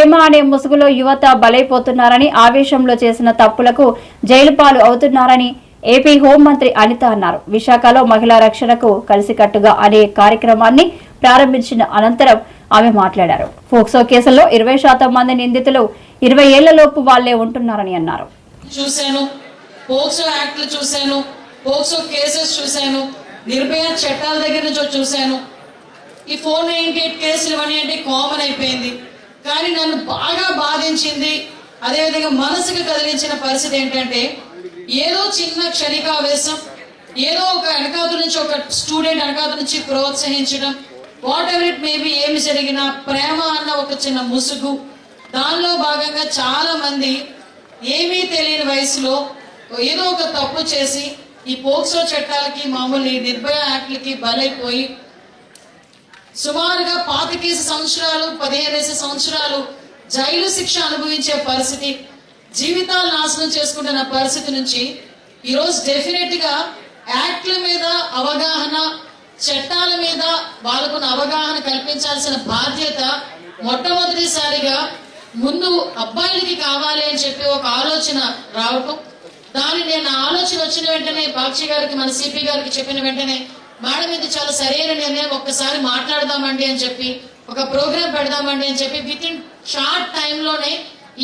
ప్రేమ అనే ముసుగులో యువత బలైపోతున్నారని, ఆవేశంలో చేసిన తప్పులకు జైలు పాలు అవుతున్నారని ఏపీ హోంమంత్రి అనిత అన్నారు. విశాఖలో మహిళా రక్షణకు కలిసికట్టుగా అనే కార్యక్రమాన్ని ప్రారంభించిన అనంతరం ఆమె మాట్లాడారు. పోక్సో కేసులో 20% మంది నిందితులు 20 ఏళ్లలోపు వాళ్లే ఉంటున్నారని అన్నారు. చూశాను, పోక్సో యాక్ట్లు చూశాను, పోక్సో కేసెస్ చూశాను, నిర్భయ చట్టాల దగ్గర నుంచి చూశాను. ఈ 498 కేసులు ఇవన్నీ అంటే కామన్ అయిపోయింది. కానీ నన్ను బాగా బాధించింది, అదేవిధంగా మనసుకు కదిలించిన పరిస్థితి ఏంటంటే, ఏదో చిన్న క్షణికావేశం, ఏదో ఒక వెనకాతల నుంచి ఒక స్టూడెంట్ వెనకాతల నుంచి ప్రోత్సహించడం, వాట్ ఎవర్ ఇట్ మేబీ, ఏమి జరిగినా ప్రేమ అన్న ఒక చిన్న ముసుగు, దానిలో భాగంగా చాలా మంది ఏమీ తెలియని వయసులో ఏదో ఒక తప్పు చేసి ఈ పోక్సో చట్టాలకి, మామూలు ఈ నిర్భయ యాక్ట్లకి బలైపోయి సుమారుగా 25 సంవత్సరాలు 15 సంవత్సరాలు జైలు శిక్ష అనుభవించే పరిస్థితి, జీవితాలు నాశనం చేసుకుంటున్న పరిస్థితి నుంచి ఈరోజు డెఫినెట్ గా యాక్ట్ల మీద అవగాహన, చట్టాల మీద వాళ్ళకున్న అవగాహన కల్పించాల్సిన బాధ్యత మొట్టమొదటిసారిగా ముందు అబ్బాయిలకి కావాలి అని చెప్పి ఒక ఆలోచన రావటం. దాని నేను ఆలోచన వచ్చిన వెంటనే బాక్షి గారికి, మన సిపి గారికి చెప్పిన వెంటనే, మేడం ఇది చాలా సరైన నిర్ణయం, ఒక్కసారి మాట్లాడదామండి అని చెప్పి, ఒక ప్రోగ్రామ్ పెడదామండి అని చెప్పి విత్ ఇన్ షార్ట్ టైంలోనే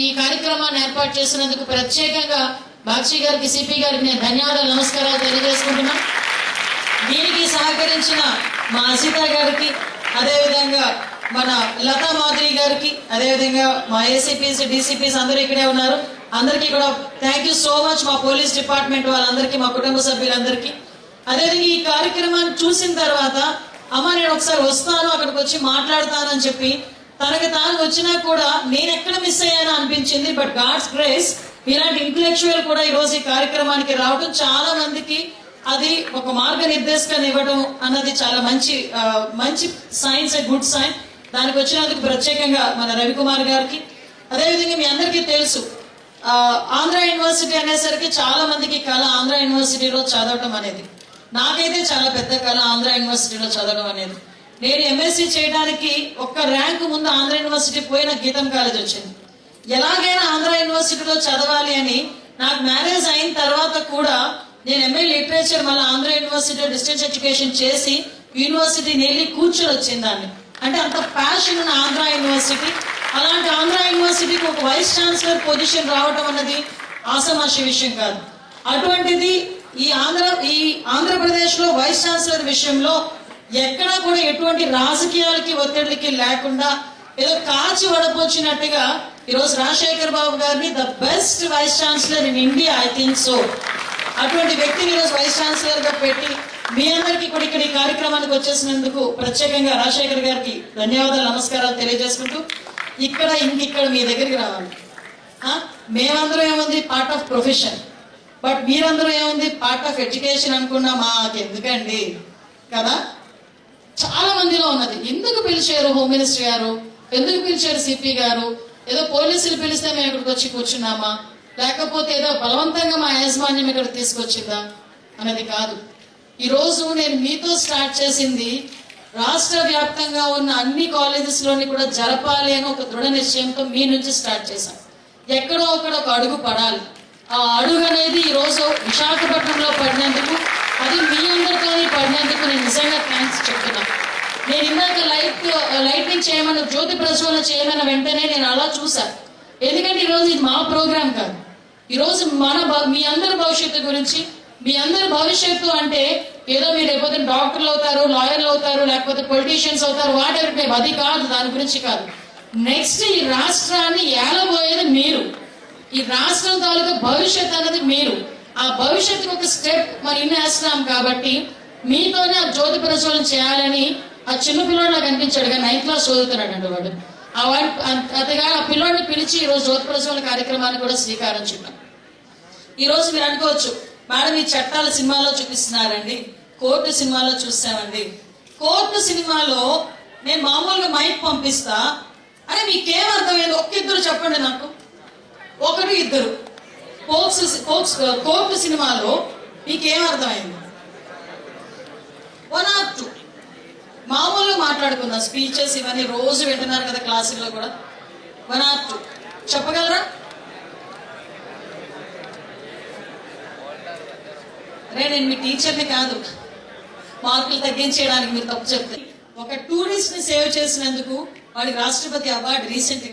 ఈ కార్యక్రమాన్ని ఏర్పాటు చేసినందుకు ప్రత్యేకంగా బాక్షి గారికి, సిపి గారికి నేను ధన్యవాదాలు, నమస్కారాలు తెలియజేసుకుంటున్నా. దీనికి సహకరించిన మా అజిత గారికి, అదేవిధంగా మన లతా మాధురి గారికి, అదేవిధంగా మా ఏసీపీస్, డీసీపీస్ అందరూ ఇక్కడే ఉన్నారు, అందరికీ కూడా థ్యాంక్ యూ సో మచ్. మా పోలీస్ డిపార్ట్మెంట్ వాళ్ళందరికీ, మా కుటుంబ సభ్యులందరికీ. అదేవిధంగా ఈ కార్యక్రమాన్ని చూసిన తర్వాత, అమ్మ నేను ఒకసారి వస్తాను, అక్కడికి వచ్చి మాట్లాడతాను అని చెప్పి తనకి తాను వచ్చినా కూడా నేను ఎక్కడ మిస్ అయ్యానో అనిపించింది. బట్ గాడ్స్ గ్రేస్, ఇలాంటి ఇంటలెక్చువల్ కూడా ఈ రోజు ఈ కార్యక్రమానికి రావడం చాలా మందికి అది ఒక మార్గనిర్దేశకాన్ని ఇవ్వడం అన్నది చాలా మంచి సైన్స్, గుడ్ సైన్. దానికి వచ్చినందుకు ప్రత్యేకంగా మన రవికుమార్ గారికి, అదేవిధంగా మీ అందరికీ తెలుసు ఆంధ్ర యూనివర్సిటీ అనేసరికి చాలా మందికి కళ ఆంధ్ర యూనివర్సిటీలో చదవడం అనేది. నాకైతే చాలా పెద్ద కళ ఆంధ్ర యూనివర్సిటీలో చదవడం అనేది. నేను ఎంఎస్సీ చేయడానికి ఒక్క ర్యాంకు ముందు ఆంధ్ర యూనివర్సిటీ పోయిన గీతం కాలేజ్ వచ్చింది. ఎలాగైనా ఆంధ్ర యూనివర్సిటీలో చదవాలి అని నాకు మ్యారేజ్ అయిన తర్వాత కూడా నేను ఎంఏ లిటరేచర్ మళ్ళీ ఆంధ్ర యూనివర్సిటీలో డిస్టెన్స్ ఎడ్యుకేషన్ చేసి యూనివర్సిటీని వెళ్ళి కూర్చొని వచ్చింది దాన్ని. అంటే అంత ప్యాషన్ ఉన్న ఆంధ్ర యూనివర్సిటీ, అలాంటి ఆంధ్ర యూనివర్సిటీకి ఒక వైస్ ఛాన్సలర్ పొజిషన్ రావటం అన్నది ఆసమాషి విషయం కాదు. అటువంటిది ఈ ఆంధ్రప్రదేశ్ లో వైస్ ఛాన్సలర్ విషయంలో ఎక్కడా కూడా ఎటువంటి రాజకీయాలకి ఒత్తిడికి లేకుండా ఏదో కాచి వడపోచ్చినట్టుగా ఈరోజు రాజశేఖర్ బాబు గారిని the best vice chancellor in India, I think so. అటువంటి వ్యక్తిని ఈరోజు వైస్ ఛాన్సలర్ గా పెట్టి మీ అందరికీ కూడా ఇక్కడ ఈ కార్యక్రమానికి వచ్చేసినందుకు ప్రత్యేకంగా రాజశేఖర్ గారికి ధన్యవాదాలు, నమస్కారాలు తెలియజేసుకుంటూ ఇక్కడ మీ దగ్గరికి రావాలి. మేమందరం ఏముంది పార్ట్ ఆఫ్ ప్రొఫెషన్, బట్ మీరందరూ ఏముంది పార్ట్ ఆఫ్ ఎడ్యుకేషన్ అనుకున్నా మాకెందుకండి కదా. చాలా మందిలో ఉన్నది, ఎందుకు పిలిచారు హోమ్ మినిస్టర్ గారు, ఎందుకు పిలిచారు సిపి గారు, ఏదో పోలీసులు పిలిస్తే మేము ఇక్కడికి వచ్చి కూర్చున్నామా, లేకపోతే ఏదో బలవంతంగా మా యాజమాన్యం ఇక్కడ తీసుకొచ్చిందా అనేది కాదు. ఈరోజు నేను మీతో స్టార్ట్ చేసింది రాష్ట్ర వ్యాప్తంగా ఉన్న అన్ని కాలేజెస్ లోని కూడా జరపాలి అని ఒక దృఢ నిశ్చయంతో మీ నుంచి స్టార్ట్ చేశాం. ఎక్కడో ఒకడ ఒక అడుగు పడాలి. ఆ అడుగు అనేది ఈరోజు విశాఖపట్నంలో పడినందుకు, అది మీ అందరితో పడినందుకు నేను నిజంగా థ్యాంక్స్ చెప్తున్నా. నేను ఇందాక లైటింగ్ చేయమని, జ్యోతి ప్రజ్వలన చేయమని వెంటనే నేను అలా చూసాను. ఎందుకంటే ఈరోజు ఇది మా ప్రోగ్రామ్ కాదు, ఈరోజు మీ అందరి భవిష్యత్తు గురించి. మీ అందరి భవిష్యత్తు అంటే ఏదో మీరు రేపొద్దు డాక్టర్లు అవుతారు, లాయర్లు అవుతారు, లేకపోతే పొలిటీషియన్స్ అవుతారు, వాట్ ఎవర్ మే, అది కాదు, దాని గురించి కాదు. నెక్స్ట్ ఈ రాష్ట్రాన్ని ఏలబోయేది మీరు, ఈ రాష్ట్రం తాలూకా భవిష్యత్ అనేది మీరు. ఆ భవిష్యత్తుకు ఒక స్టెప్ మరి ఇన్నేస్తున్నాం కాబట్టి మీతోనే ఆ జ్యోతి ప్రజ్వలన చేయాలని ఆ చిన్న పిల్లోడు నాకు అనిపించాడు, కానీ 9th క్లాస్ చదువుతున్నాడు వాడు. అతగా ఆ పిల్లోడిని పిలిచి ఈరోజు జ్యోతి ప్రజ్వలన కార్యక్రమాన్ని కూడా శ్రీకారం చుట్టాం. ఈరోజు మీరు అనుకోవచ్చు, మేడం ఈ చట్టాల సినిమాలో చూపిస్తున్నారండి, కోర్టు సినిమాలో చూస్తామండి. కోర్టు సినిమాలో నేను మామూలుగా మైక్ పంపిస్తా, అరే మీకేం అర్థమైంది, ఒక్కిద్దరు చెప్పండి నాకు, ఒకరు ఇద్దరు. కోర్టు సినిమాలో మీకేం అర్థమైంది? 1 or 2 మామూలుగా మాట్లాడుకుందాం. స్పీచెస్ ఇవన్నీ రోజు వింటున్నారు కదా క్లాసుల్లో కూడా. 1 or 2 చెప్పగలరా? నేను మీ టీచర్ని కాదు, మార్కులు తగ్గించేయడానికి మీరు తప్పు చెప్తే. ఒక టూరిస్ట్ ని సేవ్ చేసినందుకు వాడికి రాష్ట్రపతి అవార్డు రీసెంట్